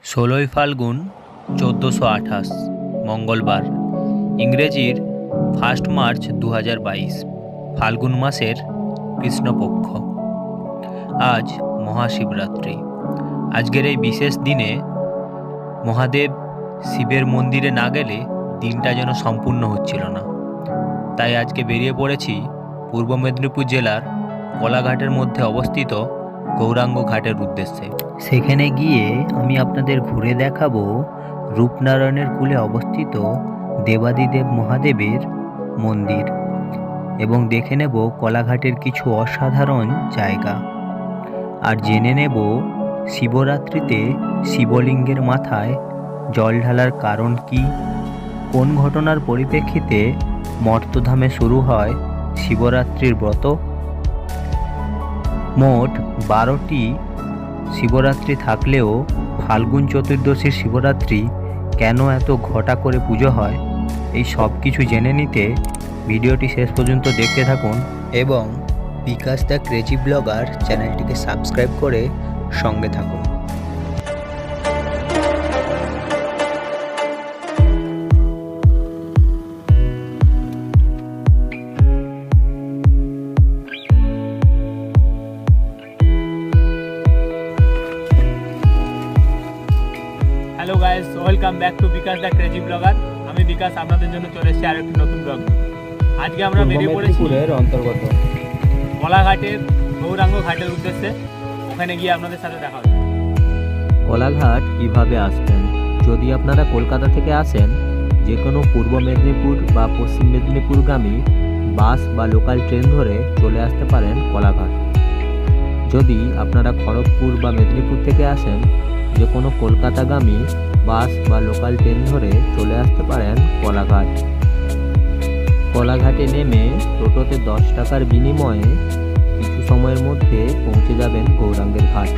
16ই ফাল্গুন 1428 মঙ্গলবার, ইংরেজির 1 মার্চ 2022, ফাল্গুন মাসের কৃষ্ণপক্ষ। আজ মহাশিবরাত্রি। আজকের এই বিশেষ দিনে মহাদেব শিবের মন্দিরে না গেলে দিনটা যেন সম্পূর্ণ হচ্ছিল না। তাই আজকে বেরিয়ে পড়েছি পূর্ব মেদিনীপুর জেলার কোলাঘাটের মধ্যে অবস্থিত গৌরাঙ্গ ঘাটের উদ্দেশ্যে। সেখানে গিয়ে আমি আপনাদের ঘুরে দেখাবো রূপনারায়ণের কূলে অবস্থিত দেবাদিদেব মহাদেবের মন্দির এবং দেখে নেব কোলাঘাটের কিছু অসাধারণ জায়গা, আর জেনে নেব শিবরাত্রিতে শিবলিঙ্গের মাথায় জল ঢালার কারণ কি, কোন ঘটনার পরিপ্রেক্ষিতে মর্তধামে শুরু হয় শিবরাত্রির ব্রত। মোট 12টি শিবরাত্রি থাকলেও ফাল্গুন চতুর্দশীর শিবরাত্রি কেন এত ঘটা করে পুজো হয়, এই সব কিছু জেনে নিতে ভিডিওটি শেষ পর্যন্ত দেখতে থাকুন এবং বিকাশ দ্য ক্রেজি ব্লগার চ্যানেলটিকে সাবস্ক্রাইব করে সঙ্গে থাকুন। Hello guys, welcome back to Bikash the crazy blogger. আমি বিকাশ আপনাদের জন্য চলে এসেছি আর একটি নতুন ব্লগ। আজকে আমরা বেরিয়ে পড়েছি অন্তর্গত কোলাঘাটের গৌরাঙ্গ ঘাটের উদ্দেশ্যে। ওখানে গিয়ে আপনাদের সাথে দেখা হবে। কোলাঘাট কিভাবে আসবেন? যদি আপনারা কলকাতা থেকে আসেন, যে কোনো পূর্ব মেদিনীপুর বা পশ্চিম মেদিনীপুরগামী বাস বা লোকাল ট্রেন ধরে চলে আসতে পারেন কোলাঘাট। যদি আপনারা খড়গপুর বা মেদিনীপুর থেকে আসেন, যে কোনো কলকাতাগামী বাস বা লোকাল ট্রেন ধরে চলে আসতে পারেন কোলাঘাট। কোলাঘাটে নেমে টোটোতে 10 টাকার বিনিময়ে কিছু সময়ের মধ্যে পৌঁছে যাবেন গৌরাঙ্গের ঘাট।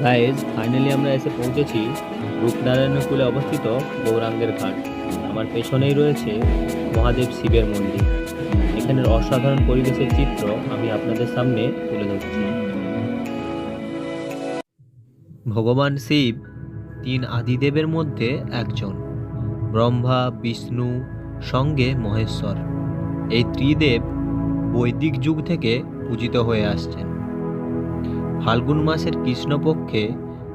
গাইজ, ফাইনালি আমরা এসে পৌঁছেছি রূপনারায়ণের কূলে অবস্থিত গৌরাঙ্গের ঘাট। আমার পেছনেই রয়েছে মহাদেব শিবের মন্দির। এখানের অসাধারণ পরিবেশের চিত্র আমি আপনাদের সামনে তুলে ধরছি। ভগবান শিব 3 আদিদেবের মধ্যে একজন, ব্রহ্মা, বিষ্ণু সঙ্গে মহেশ্বর। এই ত্রিদেব বৈদিক যুগ থেকে পূজিত হয়ে আসছেন। ফাল্গুন মাসের কৃষ্ণপক্ষে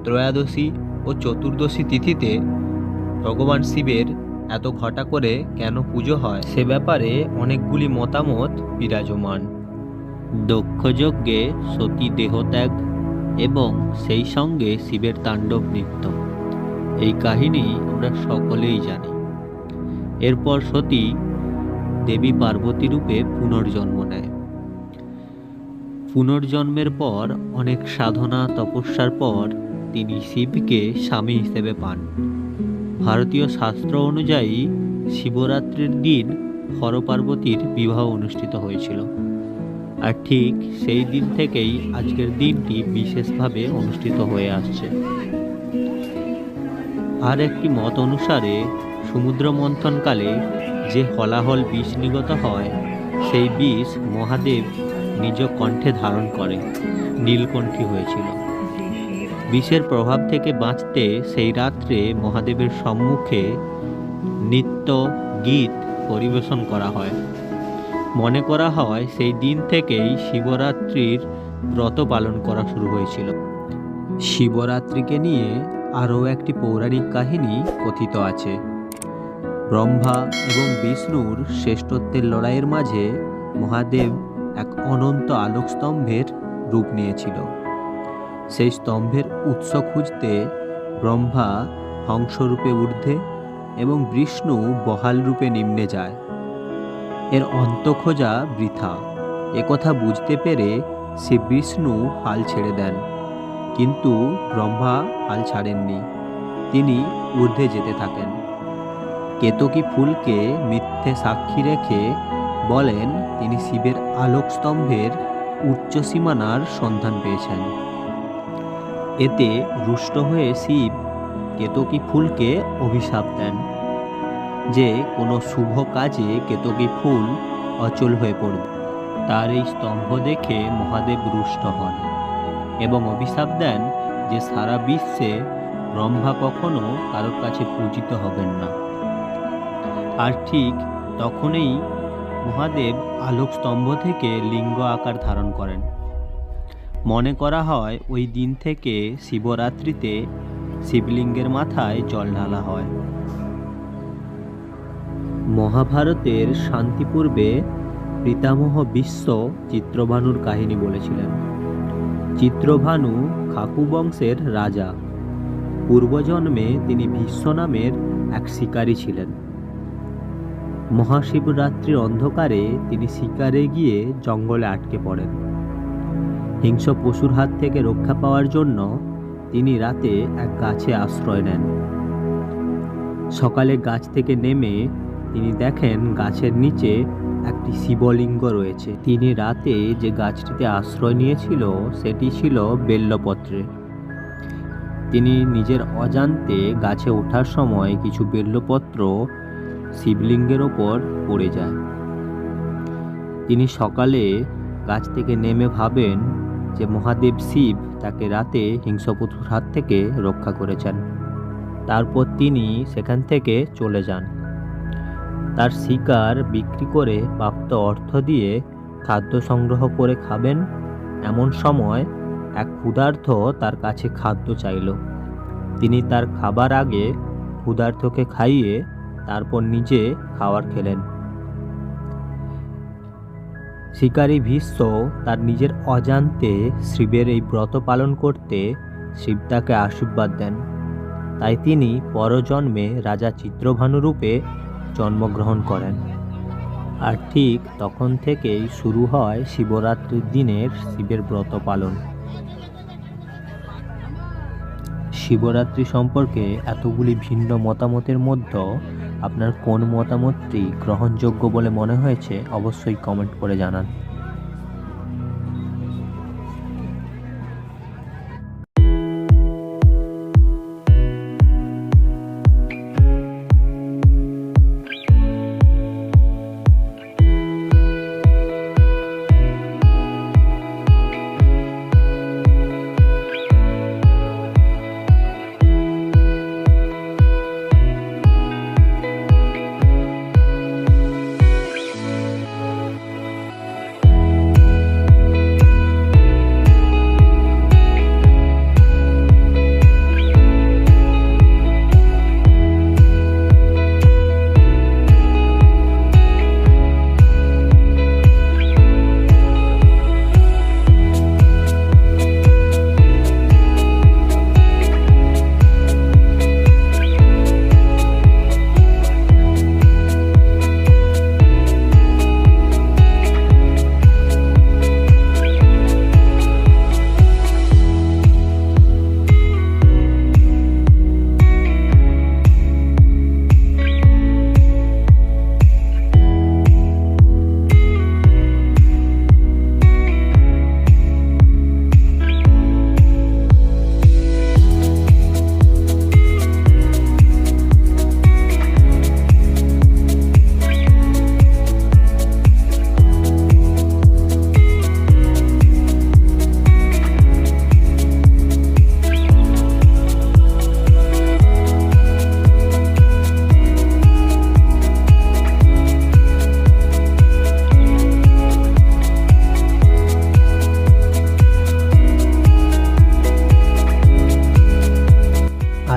ত্রয়োদশী ও চতুর্দশী তিথিতে ভগবান শিবের এত ঘটা করে কেন পুজো হয়, সে ব্যাপারে অনেকগুলি মতামত বিরাজমান। দক্ষযজ্ঞে সতী দেহত্যাগ এবং সেই সঙ্গে শিবের তাণ্ডব নৃত্য, এই কাহিনী আমরা সকলেই জানি। এরপর সতী দেবী পার্বতী রূপে পুনর্জন্ম নেয়। পুনর্জন্মের পর অনেক সাধনা তপস্যার পর তিনি শিবকে স্বামী হিসেবে পান। ভারতীয় শাস্ত্র অনুযায়ী শিবরাত্রির দিন হর পার্বতীর বিবাহ অনুষ্ঠিত হয়েছিল। আর ঠিক সেই দিন থেকেই আজকের দিনটি বিশেষভাবে অনুষ্ঠিত হয়ে আসছে। আর একটি মত অনুসারে সমুদ্র মন্থনকালে যে হলাহল বিষ নিগত হয়, সেই বিষ মহাদেব নিজ কণ্ঠে ধারণ করে নীলকণ্ঠী হয়েছিল। বিষের প্রভাব থেকে বাঁচতে সেই রাত্রে মহাদেবের সম্মুখে নৃত্য গীত পরিবেশন করা হয়। মনে করা হয় সেই দিন থেকেই শিবরাত্রির ব্রত পালন করা শুরু হয়েছিল। শিবরাত্রিকে নিয়ে আরও একটি পৌরাণিক কাহিনী কথিত আছে। ব্রহ্মা এবং বিষ্ণুর শ্রেষ্ঠত্বের লড়াইয়ের মাঝে মহাদেব এক অনন্ত আলোকস্তম্ভের রূপ নিয়েছিল। সেই স্তম্ভের উৎস খুঁজতে ব্রহ্মা হংসরূপে ঊর্ধ্বে এবং বিষ্ণু বহাল রূপে নিম্নে যায়। এর অন্ত খোঁজা বৃথা, একথা বুঝতে পেরে শ্রী বিষ্ণু হাল ছেড়ে দেন, কিন্তু ব্রহ্মা হাল ছাড়েননি। তিনি ঊর্ধ্বে যেতে থাকেন। কেতকী ফুলকে মিথ্যে সাক্ষী রেখে বলেন তিনি শিবের আলোকস্তম্ভের উচ্চ সীমানার সন্ধান পেয়েছেন। এতে রুষ্ট হয়ে শিব কেতকী ফুলকে অভিশাপ দেন যে কোনো শুভ কাজে কেতকী ফুল অচল হয়ে পড়বে। তার এই স্তম্ভ দেখে মহাদেব রুষ্ট হন এবং অভিশাপ দেন যে সারা বিশ্বে ব্রহ্মা কখনো কারোর কাছে পূজিত হবেন না। আর ঠিক তখনই মহাদেব আলোকস্তম্ভ থেকে লিঙ্গ আকার ধারণ করেন। মনে করা হয় ওই দিন থেকে শিবরাত্রিতে শিবলিঙ্গের মাথায় জল ঢালা হয়। মহাভারতের শান্তিপূর্বে পিতামহ বিশ্ব চিত্রভানুর কাহিনী বলেছিলেন। চিত্রভানু খাকু বংশের রাজা। পূর্বজন্মে তিনি ভীষ্ম নামের এক শিকারী ছিলেন। মহাশিবরাত্রির অন্ধকারে তিনি শিকারে গিয়ে জঙ্গলে আটকে পড়েন। হিংস্র পশুর হাত থেকে রক্ষা পাওয়ার জন্য তিনি রাতে এক গাছে আশ্রয় নেন। সকালে গাছ থেকে নেমে তিনি দেখেন গাছের নিচে একটি শিবলিঙ্গ রয়েছে। তিনি রাতে যে গাছটিতে আশ্রয় নিয়েছিল সেটি ছিল বেল্লপত্রে। তিনি নিজের অজান্তে গাছে ওঠার সময় কিছু বেল্লপত্র শিবলিঙ্গের ওপর পড়ে যায়। তিনি সকালে গাছ থেকে নেমে ভাবেন যে মহাদেব শিব তাকে রাতে হিংস্র পশুর হাত থেকে রক্ষা করেছেন। তারপর তিনি সেখান থেকে চলে যান। তার শিকার বিক্রি করে প্রাপ্ত অর্থ দিয়ে খাদ্য সংগ্রহ করে খাবেন। এমন সময় এক ক্ষুধার্ত তার কাছে খাদ্য চাইল। তিনি তার খাবার আগে ক্ষুধার্তকে খাইয়ে তারপর নিজে খাবার খেলেন। শিকারী ভীষ্ম তার নিজের অজান্তে শিবের এই ব্রত পালন করতে শিব তাকে আশীর্বাদ দেন। তাই তিনি পরজন্মে রাজা চিত্রভানু রূপে জন্মগ্রহণ করেন। আর ঠিক তখন থেকেই শুরু হয় শিবরাত্রির দিনের শিবের ব্রত পালন। শিবরাত্রি সম্পর্কে এতগুলি ভিন্ন মতামতের মধ্যে আপনার কোন মতামতটি গ্রহণযোগ্য বলে মনে হয়েছে অবশ্যই কমেন্ট করে জানান।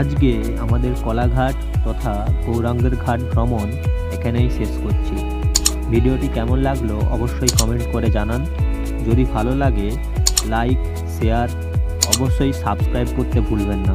আজকে আমাদের কলাঘাট তথা গৌরাঙ্গের ঘাট ভ্রমণ এখানেই শেষ করছি। ভিডিওটি কেমন লাগলো অবশ্যই কমেন্ট করে জানান। যদি ভালো লাগে লাইক শেয়ার অবশ্যই সাবস্ক্রাইব করতে ভুলবেন না।